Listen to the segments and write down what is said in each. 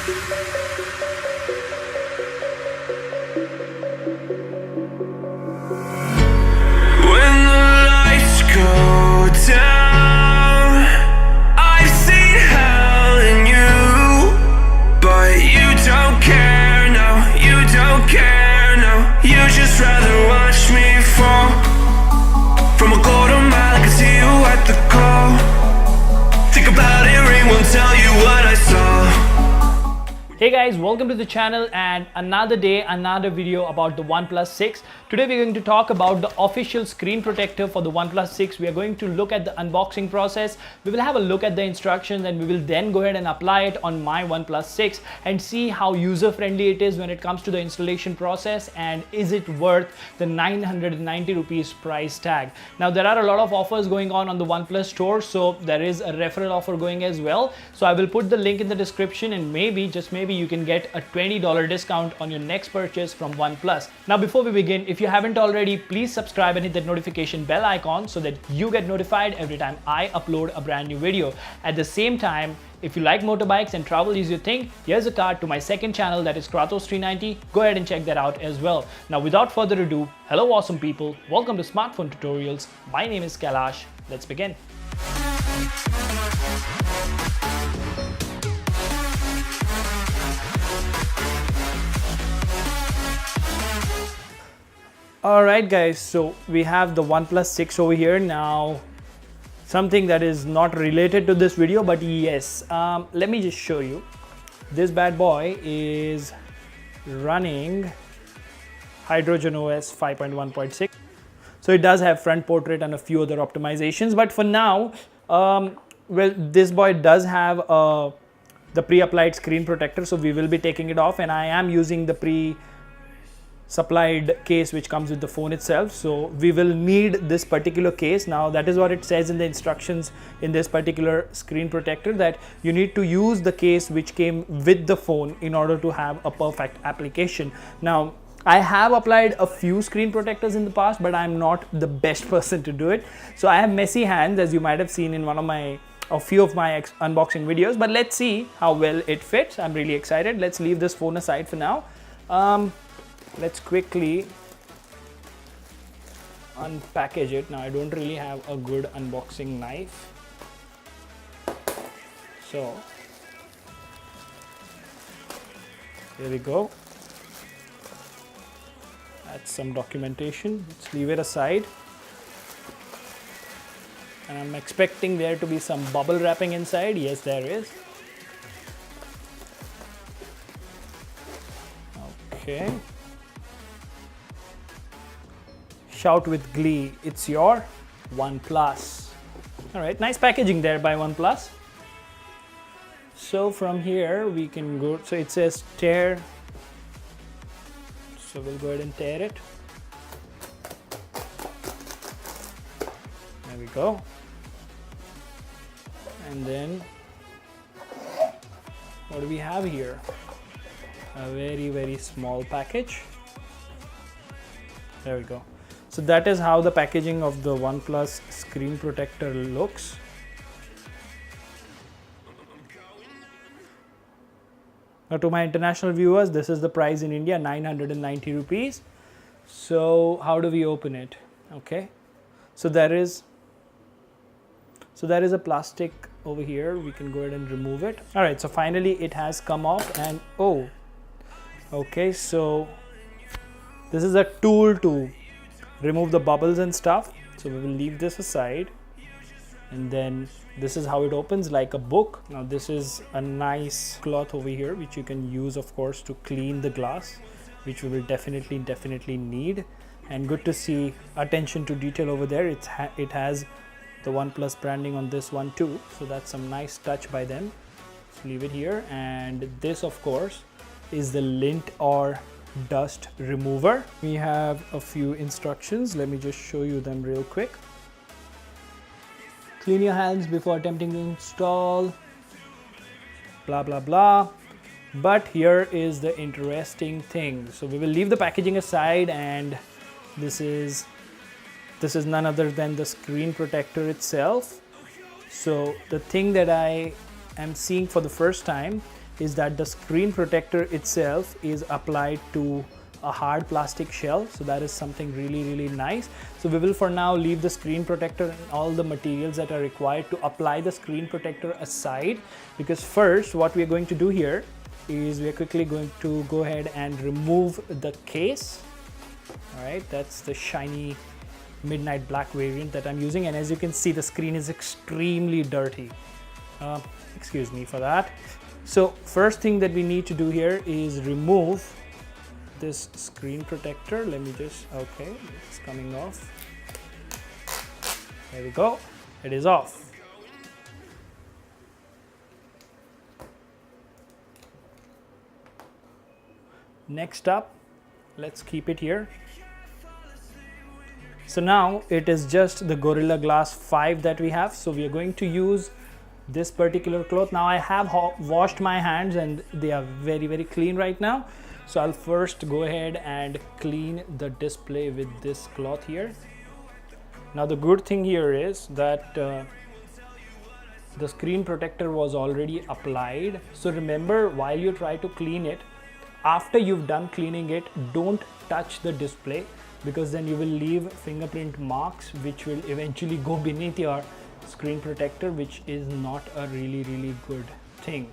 When the lights go down, I've seen hell in you, but you don't care, no, you don't care, no. You just rather watch me fall from a quarter mile. I can see you at the call. Think about it, ring won't tell you what I saw. Hey guys, welcome to the channel and another day, another video about the OnePlus 6. Today we're going to talk about the official screen protector for the OnePlus 6. We are going to look at the unboxing process. We will have a look at the instructions and we will then go ahead and apply it on my OnePlus 6 and see how user-friendly it is when it comes to the installation process and is it worth the 990 rupees price tag. Now there are a lot of offers going on the OnePlus store, so there is a referral offer going as well. So I will put the link in the description and maybe, just maybe, you can get a $20 discount on your next purchase from OnePlus. Now before we begin, if you haven't already, please subscribe and hit that notification bell icon so that you get notified every time I upload a brand new video. At the same time, if you like motorbikes and travel is your thing, here's a card to my second channel, that is Kratos 390. Go ahead and check that out as well. Now without further ado, hello awesome people, welcome to Smartphone Tutorials. My name is Kailash. Let's begin. Alright guys, so we have the OnePlus 6 over here. Now something that is not related to this video, but yes, let me just show you. This bad boy is running Hydrogen OS 5.1.6. so it does have front portrait and a few other optimizations, but for now, well, this boy does have the pre-applied screen protector, so we will be taking it off, and I am using the supplied case which comes with the phone itself, so we will need this particular case. Now that is what it says in the instructions in this particular screen protector, that you need to use the case which came with the phone in order to have a perfect application. Now I have applied a few screen protectors in the past, but I'm not the best person to do it, so I have messy hands, as you might have seen in a few of my unboxing videos, but let's see how well it fits. I'm really excited. Let's leave this phone aside for now. Let's quickly unpackage it. Now I don't really have a good unboxing knife, so here we go. That's some documentation. Let's leave it aside, and I'm expecting there to be some bubble wrapping inside. Yes, there is. Okay. Shout with glee, it's your OnePlus. All right, nice packaging there by OnePlus. So from here we can go, so it says tear, so we'll go ahead and tear it. There we go. And then what do we have here? A very small package. There we go. So that is how the packaging of the OnePlus screen protector looks. Now to my international viewers, this is the price in India, 990 rupees. So how do we open it? Okay. So there is a plastic over here. We can go ahead and remove it. All right, so finally it has come off, and oh, okay, so this is a tool to remove the bubbles and stuff, so we will leave this aside, and then this is how it opens, like a book. Now this is a nice cloth over here which you can use, of course, to clean the glass, which we will definitely need. And good to see attention to detail over there. It has the OnePlus branding on this one too, so that's some nice touch by them. Let's leave it here. And this, of course, is the lint or dust remover. We have a few instructions. Let me just show you them real quick. Clean your hands before attempting to install, blah blah blah. But here is the interesting thing. So we will leave the packaging aside, and this is none other than the screen protector itself. So the thing that I am seeing for the first time is that the screen protector itself is applied to a hard plastic shell, so that is something really nice. So we will for now leave the screen protector and all the materials that are required to apply the screen protector aside, because first what we are going to do here is we are quickly going to go ahead and remove the case. All right, that's the shiny midnight black variant that I'm using, and as you can see, the screen is extremely dirty. Excuse me for that. So first thing that we need to do here is remove this screen protector. Let me just, okay, it's coming off. There we go, it is off. Next up, let's keep it here. So now it is just the Gorilla Glass 5 that we have. So we are going to use this particular cloth. Now I have washed my hands and they are very clean right now. So I'll first go ahead and clean the display with this cloth here. Now the good thing here is that the screen protector was already applied. So remember, while you try to clean it, after you've done cleaning it, don't touch the display, because then you will leave fingerprint marks which will eventually go beneath your screen protector, which is not a really good thing.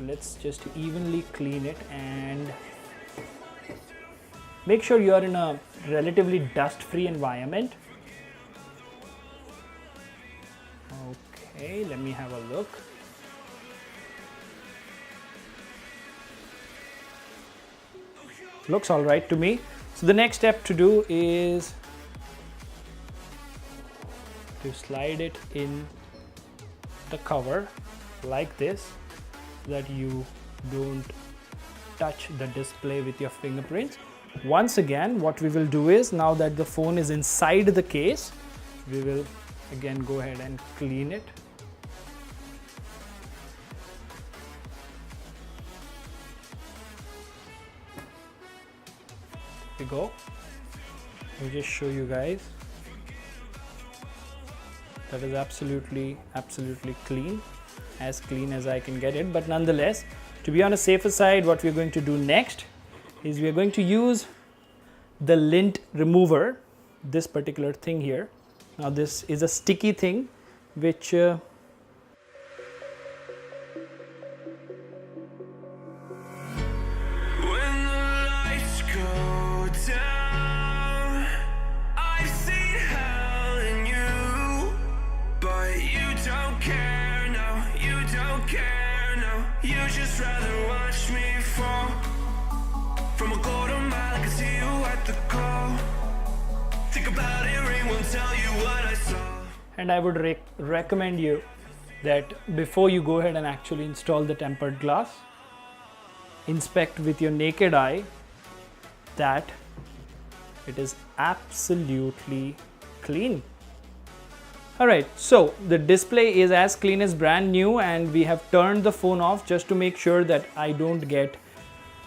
Let's just evenly clean it and make sure you are in a relatively dust-free environment. Okay, let me have a look. Looks all right to me. So the next step to do is to slide it in the cover like this, so that you don't touch the display with your fingerprints. Once again, what we will do is, now that the phone is inside the case, we will again go ahead and clean it. Here we go. Let me just show you guys. That is absolutely clean as I can get it. But nonetheless, to be on a safer side, what we're going to do next is we are going to use the lint remover, this particular thing here. Now this is a sticky thing which you just rather watch me fall from a quarter mile. I can see you at the call. Think about it, ring won't tell you what I saw. And I would recommend you that before you go ahead and actually install the tempered glass, inspect with your naked eye that it is absolutely clean. Alright, so the display is as clean as brand new, and we have turned the phone off just to make sure that I don't get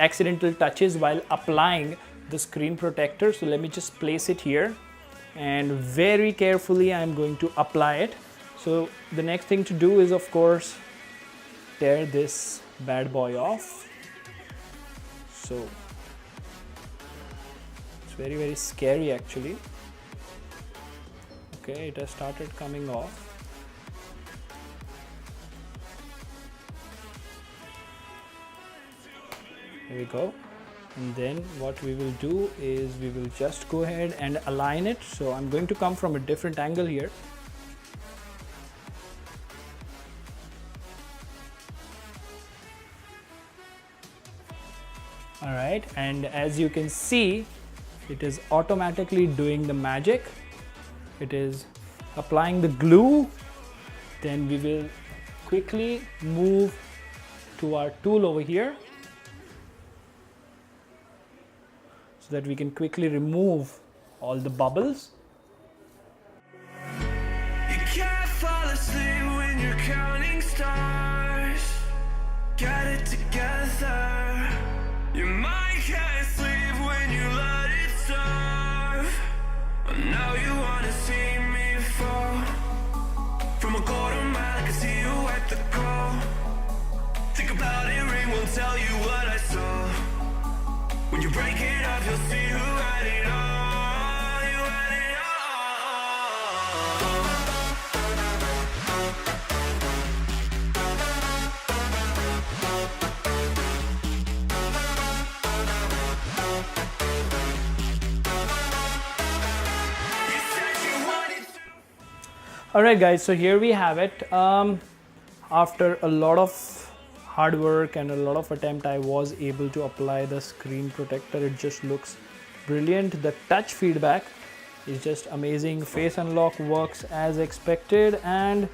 accidental touches while applying the screen protector. So let me just place it here and very carefully I'm going to apply it. So the next thing to do is, of course, tear this bad boy off. So it's very scary actually. Okay, it has started coming off. Here we go. And then what we will do is we will just go ahead and align it. So I'm going to come from a different angle here. All right, and as you can see, it is automatically doing the magic. It is applying the glue. Then we will quickly move to our tool over here so that we can quickly remove all the bubbles. You can't fall asleep when you're counting stars. Get it together. Your mind can't sleep when you let it starve. Now you wanna see me fall from a quarter mile. I can see you at the call. Think about it, ring won't tell you what I saw. When you break it up, you'll see who had it all. You had it all. You said you wanted to. Alright guys, so here we have it. After a lot of hard work and a lot of attempt, I was able to apply the screen protector. It just looks brilliant. The touch feedback is just amazing. Face unlock works as expected, and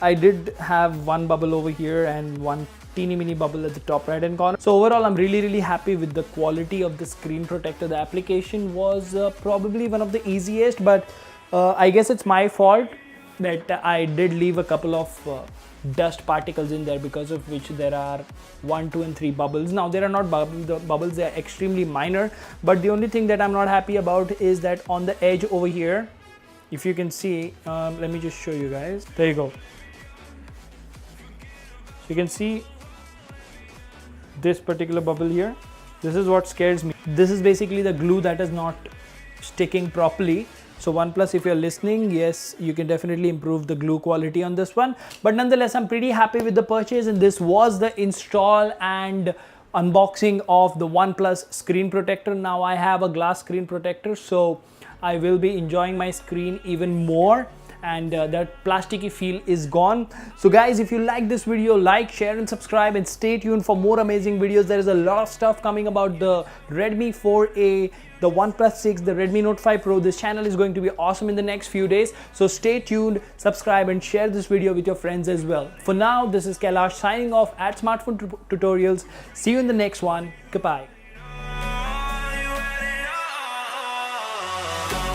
I did have one bubble over here and one teeny mini bubble at the top right hand corner. So overall, I'm really happy with the quality of the screen protector. The application was probably one of the easiest, but I guess it's my fault that I did leave a couple of dust particles in there, because of which there are 1, 2 and 3 bubbles. Now there are not bubbles, they are extremely minor, but the only thing that I'm not happy about is that on the edge over here, if you can see, let me just show you guys. There you go. So you can see this particular bubble here. This is what scares me. This is basically the glue that is not sticking properly. So OnePlus, if you're listening, yes, you can definitely improve the glue quality on this one. But nonetheless, I'm pretty happy with the purchase, and this was the install and unboxing of the OnePlus screen protector. Now I have a glass screen protector, so I will be enjoying my screen even more, and that plasticky feel is gone. So guys, if you like this video, like, share and subscribe, and stay tuned for more amazing videos. There is a lot of stuff coming about the Redmi 4A, the OnePlus 6, the Redmi Note 5 Pro. This channel is going to be awesome in the next few days. So stay tuned, subscribe and share this video with your friends as well. For now, this is Kailash signing off at Smartphone Tutorials. See you in the next one. Goodbye. You had it all.